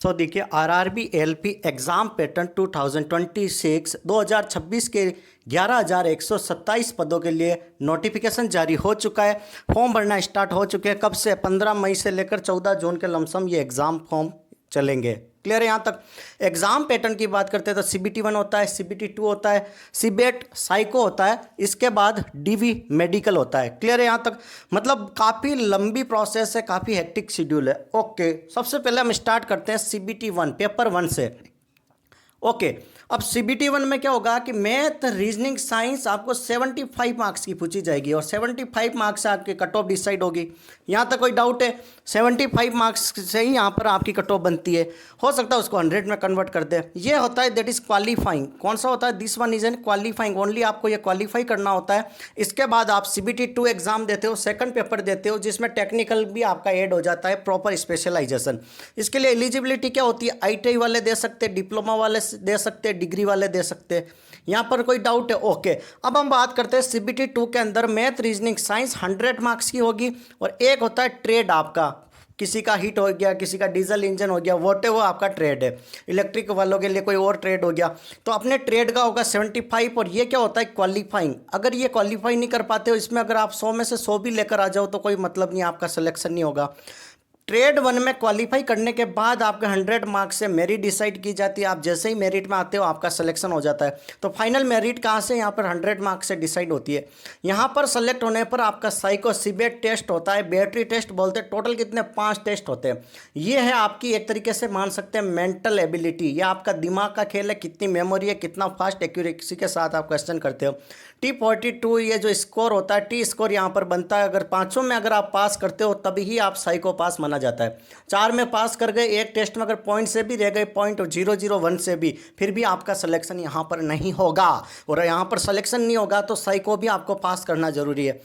सो देखिए RRB LP exam pattern 2026 के 11,127 पदों के लिए नोटिफिकेशन जारी हो चुका है। फॉर्म भरना स्टार्ट हो चुके हैं। कब से? 15 मई से लेकर 14 जून के लमसम ये एग्ज़ाम फॉर्म चलेंगे। क्लियर है? यहाँ तक एग्जाम पैटर्न की बात करते हैं तो CBT 1 होता है, CBT 2 होता है, CBET साइको होता है, इसके बाद DV मेडिकल होता है। क्लियर है? यहाँ तक मतलब काफ़ी लंबी प्रोसेस है, काफ़ी हेक्टिक शेड्यूल है। ओके, सबसे पहले हम स्टार्ट करते हैं CBT 1 पेपर 1 से। ओके, अब CBT 1 में क्या होगा कि मैथ, रीजनिंग, साइंस आपको 75 मार्क्स की पूछी जाएगी और 75 मार्क्स से आपकी कट ऑफ डिसाइड होगी। यहाँ तक कोई डाउट है? 75 मार्क्स से ही यहाँ पर आपकी कट ऑफ बनती है। हो सकता है उसको 100 में कन्वर्ट कर दे। ये होता है दैट इज़ क्वालिफाइंग। कौन सा होता है? This one is an qualifying. Only आपको ये क्वालिफाई करना होता है। इसके बाद आप CBT 2 एग्जाम देते हो, सेकंड पेपर देते हो, जिसमें टेक्निकल भी आपका ऐड हो जाता है, प्रॉपर स्पेशलाइजेशन। इसके लिए एलिजिबिलिटी क्या होती है? ITI वाले दे सकते, डिप्लोमा वाले दे सकते, डिग्री वाले दे सकते। यहाँ पर कोई डाउट है? ओके, अब हम बात करते हैं CBT 2 के अंदर मैथ, रीजनिंग, साइंस 100 मार्क्स की होगी और एक होता है ट्रेड आपका। किसी का हीट हो गया, किसी का डीजल इंजन हो गया, वोटे वो आपका ट्रेड है। इलेक्ट्रिक वालों के लिए कोई और ट्रेड हो गया, तो अपने ट्रेड का होगा 75। और ये क्या होता है? क्वालिफाइंग। अगर ये क्वालिफाई नहीं कर पाते हो, इसमें अगर आप 100 में से 100 भी लेकर आ जाओ तो कोई मतलब नहीं, आपका सिलेक्शन नहीं होगा। ट्रेड 1 में क्वालिफाई करने के बाद आपके 100 मार्क्स से मेरिट डिसाइड की जाती है। आप जैसे ही मेरिट में आते हो आपका सिलेक्शन हो जाता है। तो फाइनल मेरिट कहाँ से? यहाँ पर 100 मार्क्स से डिसाइड होती है। यहाँ पर सेलेक्ट होने पर आपका साइको CBET टेस्ट होता है, बैटरी टेस्ट बोलते हैं। टोटल कितने? 5 टेस्ट होते हैं। ये है आपकी एक तरीके से मान सकते हैं मेंटल एबिलिटी। ये आपका दिमाग का खेल है, कितनी मेमोरी है, कितना फास्ट एक्यूरेसी के साथ आप क्वेश्चन करते हो। T42 ये जो स्कोर होता है, T स्कोर यहाँ पर बनता है। अगर पाँचों में अगर आप पास करते हो तभी ही आप साइको पास माना जाता है। 4 में पास कर गए, एक टेस्ट में अगर पॉइंट से भी रह गए, 0.001 से भी, फिर भी आपका सिलेक्शन यहाँ पर नहीं होगा। और यहाँ पर सिलेक्शन नहीं होगा तो साइको भी आपको पास करना जरूरी है।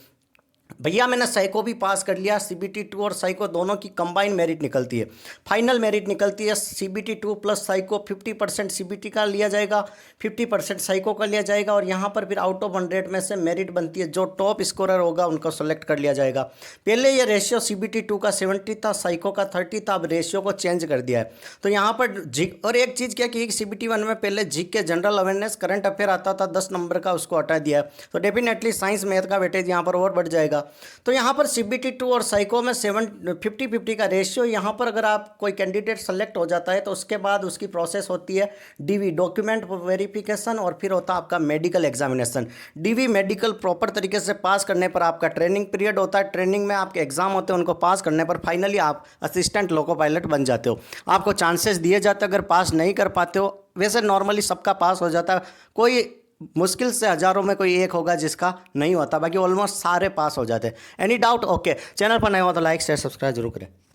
भैया मैंने साइको भी पास कर लिया, CBT 2 और साइको दोनों की कंबाइन मेरिट निकलती है, फाइनल मेरिट निकलती है। CBT 2 प्लस साइको 50% CBT का लिया जाएगा, 50% साइको का लिया जाएगा और यहाँ पर फिर आउट ऑफ 100 में से मेरिट बनती है। जो टॉप स्कोरर होगा उनको सेलेक्ट कर लिया जाएगा। पहले ये रेशियो CBT 2 का 70 था, साइको का 30 था, अब रेशियो को चेंज कर दिया है। तो यहाँ पर और एक चीज़ क्या कि CBT 1 में पहले के जनरल अवेयरनेस, करंट अफेयर आता था 10 नंबर का, उसको हटा दिया है। तो डेफिनेटली साइंस मैथ का वेटेज यहाँ पर और बढ़ जाएगा। तो यहाँ पर CBT 2 और साइको में 50-50 का रेशियो। यहाँ पर अगर आप कोई कैंडिडेट सेलेक्ट हो जाता है तो उसके बाद उसकी प्रोसेस होती है DV डॉक्यूमेंट वेरिफिकेशन और फिर होता है आपका medical examination. DV medical proper तरीके से पास करने पर आपका ट्रेनिंग पीरियड होता है। ट्रेनिंग में आपके एग्जाम होते हैं, उनको पास करने पर फाइनली आप असिस्टेंट लोको पायलट बन जाते हो। आपको चांसेस दिए जाते हैं, अगर पास नहीं कर पाते हो, वैसे नॉर्मली सबका पास हो जाता है, कोई मुश्किल से हज़ारों में कोई एक होगा जिसका नहीं होता, बाकी ऑलमोस्ट सारे पास हो जाते हैं। Any doubt? ओके, चैनल पर नए हो तो लाइक शेयर सब्सक्राइब जरूर करें।